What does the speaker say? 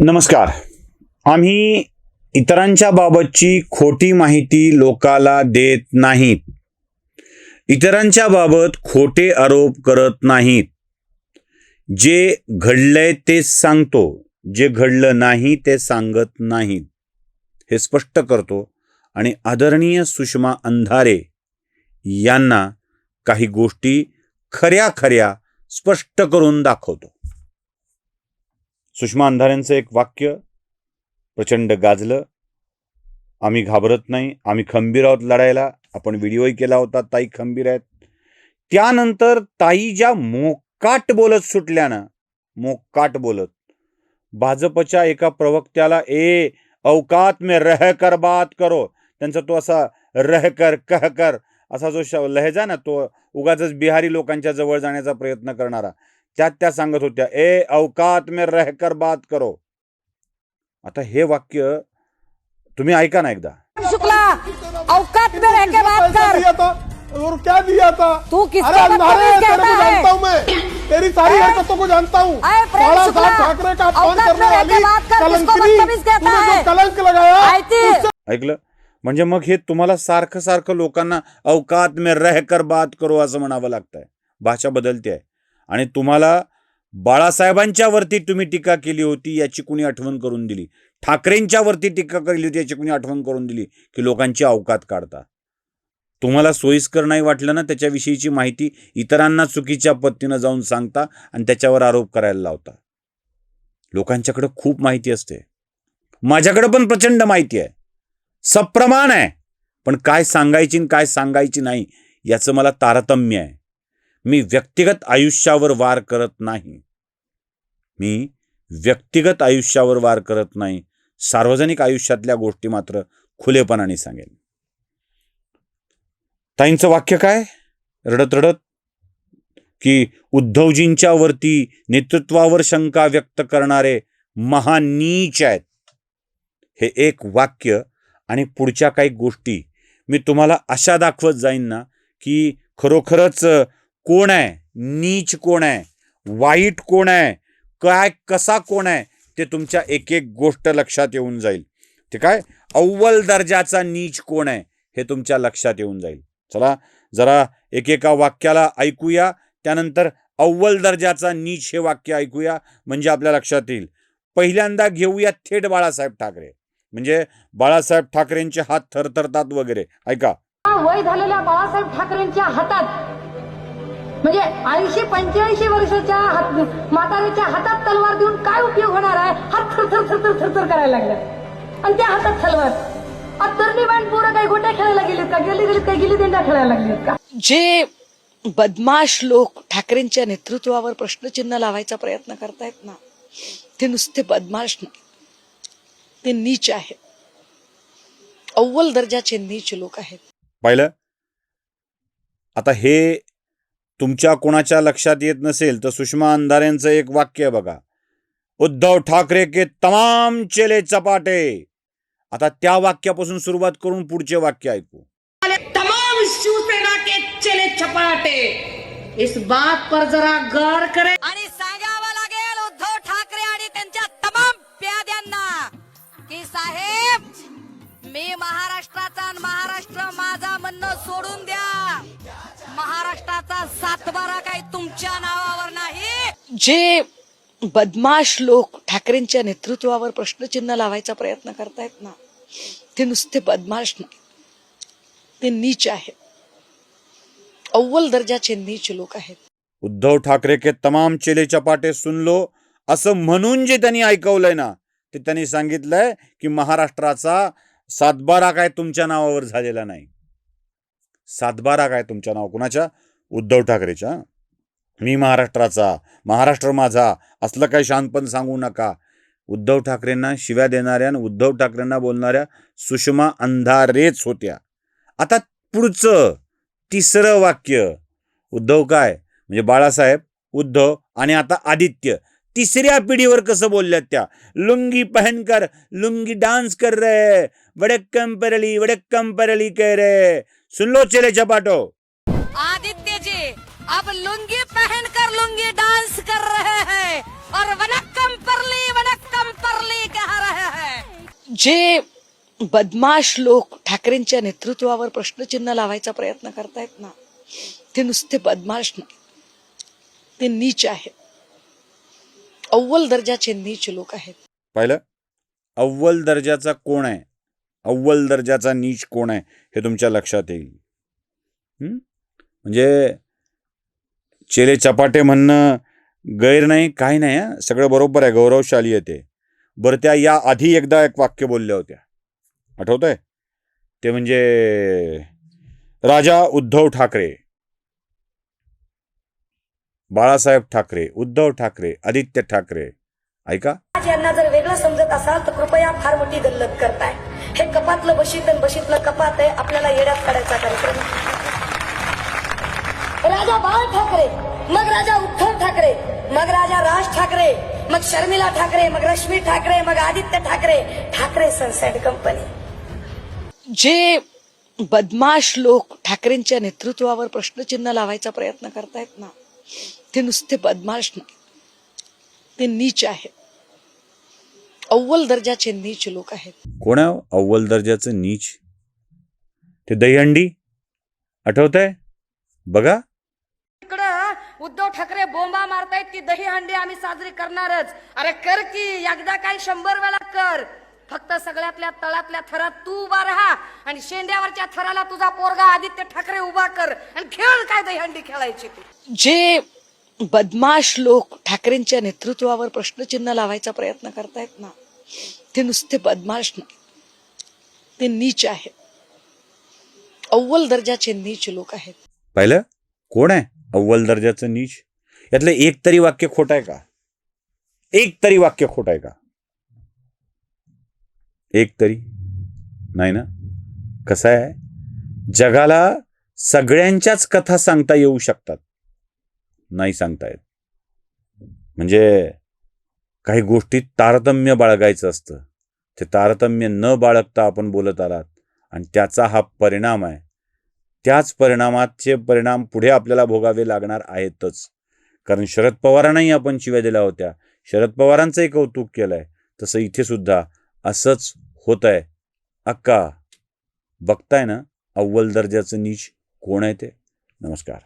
नमस्कार. आम्ही इतरांच्या बाबतची खोटी माहिती लोकाला देत नाहीत. इतरांच्या बाबत खोटे आरोप करत नाहीत. जे घडलंय तेच सांगतो, जे घडलं नाही ते सांगत नाहीत. हे स्पष्ट करतो आणि आदरणीय सुषमा अंधारे यांना काही गोष्टी खऱ्या खऱ्या स्पष्ट करून दाखवतो. सुषमा अंधारेंचं एक वाक्य प्रचंड गाजलं. आम्ही घाबरत नाही, आम्ही खंबीर आहोत लढायला. आपण व्हिडिओही केला होता, ताई खंबीर आहेत. त्यानंतर ताई ज्या मोकाट बोलत सुटल्या ना, मोकाट बोलत, भाजपच्या एका प्रवक्त्याला औकात में रहकर बात करो, त्यांचा तो असा रहकर कहकर असा जो लहजा ना, तो उगाच बिहारी लोकांच्या जवळ जाण्याचा प्रयत्न करणारा, त्यात त्या सांगत होत्या औकात में रहकर बात करो. आता हे वाक्य तुम्ही ऐका ना एकदा. शुक्ला, औकात में रह के बात कर. और क्या दिया था तू किसको अरे बदतमीज कहता है? जानता हूँ मैं, तेरी सारी हरकतों को जानता हूँ. बाला साहब ठाकरे का अपमान करने वाली कलंकिनी, तूने जो कलंक लगाया. ऐकलं? म्हणजे मग हे तुम्हाला सारखं सारखं लोकांना औकात में रहकर बात करो असं म्हणावं लागतंय. भाषा बदलते आहे. आणि तुम्हाला बाळासाहेबांच्या वरती तुम्ही टीका केली होती याची कुणी आठवण करून दिली. ठाकरेंच्या वरती टीका केली होती याची कुणी आठवण करून दिली की लोकांची अवकात काढता. तुम्हाला सोयीस्कर नाही वाटलं ना त्याच्याविषयीची माहिती इतरांना चुकीच्या पद्धतीनं जाऊन सांगता आणि त्याच्यावर आरोप करायला लावता. लोकांच्याकडे खूप माहिती असते. माझ्याकडे पण प्रचंड माहिती आहे, सप्रमाण आहे. पण काय सांगायची आणि काय सांगायची नाही याचं मला तारतम्य आहे. मी व्यक्तिगत आयुष्यावर वार करत नाही. मी व्यक्तिगत आयुष्यावर वार करत नाही. सार्वजनिक आयुष्यातल्या गोष्टी मात्र खुलेपणाने सांगेन. ताईंचं वाक्य काय, रडत रडत, की उद्धवजींच्या वरती नेतृत्वावर शंका व्यक्त करणारे महानीच आहेत. हे एक वाक्य आणि पुढच्या काही गोष्टी मी तुम्हाला अशा दाखवत जाईन ना की खरोखरच कोण आहे, नीच कोण आहे, वाईट कोण आहे, काय कसा कोण आहे ते तुमच्या एक एक गोष्ट लक्षात येऊन जाईल. ते काय अव्वल दर्जाचा नीच कोण आहे हे तुमच्या लक्षात येऊन जाईल. चला जरा एकेका वाक्याला ऐकूया, त्यानंतर अव्वल दर्जाचा नीच हे वाक्य ऐकूया म्हणजे आपल्या लक्षात येईल. पहिल्यांदा घेऊया थेट बाळासाहेब ठाकरे. म्हणजे बाळासाहेब ठाकरेंचे हात थरथरतात वगैरे. ऐका. वय झालेल्या बाळासाहेब ठाकरेंच्या हातात, म्हणजे 80-85 वर्षाच्या म्हातारीच्या हातात तलवार देऊन काय उपयोग होणार आहे? हात थरथर थरथर थरथर करायला लागले आणि त्या हातात तलवार. तरुणी बाण पोरं काही गोट्या खेळायला गेलीत का? गेलीत काही गिल्ली दंडा खेळायला लागलीत का? जे बदमाश लोक ठाकरेंच्या नेतृत्वावर प्रश्नचिन्ह लावायचा प्रयत्न करतायत ना, ते नुसते बदमाश नाही, ते नीच आहेत. अव्वल दर्जाचे नीच लोक आहेत. पाहिलं? आता हे तुमच्या कोणाच्या लक्षात येत नसेल तर सुषमा अंधारेंचं एक वाक्य बघा, उद्धव ठाकरे के तमाम चेले चपाटे. आता त्या वाक्यापासून सुरुवात करून पुढचे वाक्य ऐकू. तमाम शिवसेना के चेले चपाटे, इस बात पर जरा गौर करें. आणि सांगावं लागेल उद्धव ठाकरे आणि त्यांच्या तमाम प्याद्यांना की साहेब, मी महाराष्ट्राचा आणि महाराष्ट्र माझा म्हणणं सोडून द्या. महाराष्ट्राचा 7-12 काही तुमच्या नावावर नाही. जे बदमाश लोक ठाकरेंच्या नेतृत्वावर प्रश्नचिन्ह लावायचा प्रयत्न करतायत ना, ते नुसते बदमाश नाही, ते नीच आहेत. अव्वल दर्जाचे नीच लोक आहेत. उद्धव ठाकरे के तमाम चेले चपाटे सुन लो असं म्हणून जे त्यांनी ऐकवलंय ना, ते त्यांनी सांगितलंय की महाराष्ट्राचा 7-12 काय तुमच्या नावावर झालेला नाही. 7-12 काय तुमच्या नाव कुणाच्या? उद्धव ठाकरेच्या. मी महाराष्ट्राचा, महाराष्ट्र माझा असलं काही शानपण सांगू नका. उद्धव ठाकरेंना शिव्या देणाऱ्या आणि उद्धव ठाकरेंना बोलणाऱ्या सुषमा अंधारेच होत्या. आता पुढचं तिसरं वाक्य, उद्धव काय म्हणजे बाळासाहेब, उद्धव आणि आता आदित्य, तिसऱ्या पिढीवर कसं बोलल्यात त्या. लुंगी पहनकर लुंगी डांस कर रहे, वडक्कम परली कह रहे. सुन लो चेले चपाटो. आदित्य जी अब लुंगी पहनकर लुंगी डांस कर रहे हैं और वनक्कम परली जे बदमाश लोक ठाकरेंच्या नेतृत्वावर प्रश्नचिन्ह लावायचा प्रयत्न करतायत ना, ते नुसते बदमाश नाही, ते नीच आहेत, अव्वल दर्जाचे नीच लोक आहेत. पाहिलं, अव्वल दर्जाचा कोण आहे, अव्वल दर्जाचा नीच कोण आहे हे तुमच्या लक्षात येईल. म्हणजे चेले चपाटे म्हणणं गैर नाही, काही नाही, सगळं बरोबर आहे, गौरवशाली आहे ते. बरं, त्या या आधी एकदा एक वाक्य बोलल्या होत्या, आठवत आहे? ते म्हणजे राजा उद्धव ठाकरे, बाळासाहेब ठाकरे, उद्धव ठाकरे, आदित्य ठाकरे. ऐका, यांना जर वेगळं समजत असाल तर कृपया फार मोठी गल्लत करताय. हे कपातलं बशीत आणि बशीतलं कपात आहे, आपल्याला येड्यात काढायचा कार्यक्रम. राजा बाळ ठाकरे, मग राजा उद्धव ठाकरे, मग राजा राज ठाकरे, मग शर्मिला ठाकरे, मग रश्मी ठाकरे, मग Aaditya Thackeray, Thackeray sons and company. जे बदमाश लोक ठाकरेंच्या नेतृत्वावर प्रश्नचिन्ह लावायचा प्रयत्न करतायत ना, ते नुसते बदमाश नाही, ते नीच आहेत, अव्वल दर्जाचे नीच लोक आहेत. कोण आहे अव्वल दर्जाचं नीच? ते दहीहंडी, आठवत आहे? बघा, इकडं उद्धव ठाकरे बोंबा मारतायत की दहीहंडी आम्ही साजरी करणारच. अरे कर की, एकदा काय 100 वेळा कर. फक्त सगळ्यातल्या तळातल्या थरात तू उभा राहा आणि शेंड्यावरच्या थराला तुझा पोरगा आदित्य ठाकरे उभा कर आणि खेळ काय दहीहंडी खेळायची तू. जे बदमाश लोक ठाकरेंच्या नेतृत्वावर प्रश्नचिन्ह लावायचा प्रयत्न करतायत ना, ते नुसते बदमाश नाही, ते नीच आहेत, अव्वल दर्जाचे नीच लोक आहेत. पाहिलं, कोण आहे अव्वल दर्जाचं नीच? यातलं एक तरी वाक्य खोट आहे का? एक तरी वाक्य खोट आहे का? एक तरी नाही ना. कसं आहे, जगाला सगळ्यांच्याच कथा सांगता येऊ शकतात, नाही सांगता येत. म्हणजे काही गोष्टीत तारतम्य बाळगायचं असतं, ते तारतम्य न बाळगता आपण बोलत आलात आणि त्याचा हा परिणाम आहे. त्याच परिणामाचे परिणाम पुढे आपल्याला भोगावे लागणार आहेतच. कारण शरद पवारांनाही आपण शिव्या दिल्या होत्या, शरद पवारांचंही कौतुक केलंय, तसं इथे सुद्धा असंच होत आहे. अक्का बघताय ना अव्वल दर्जाचं नीच कोण आहे ते. नमस्कार.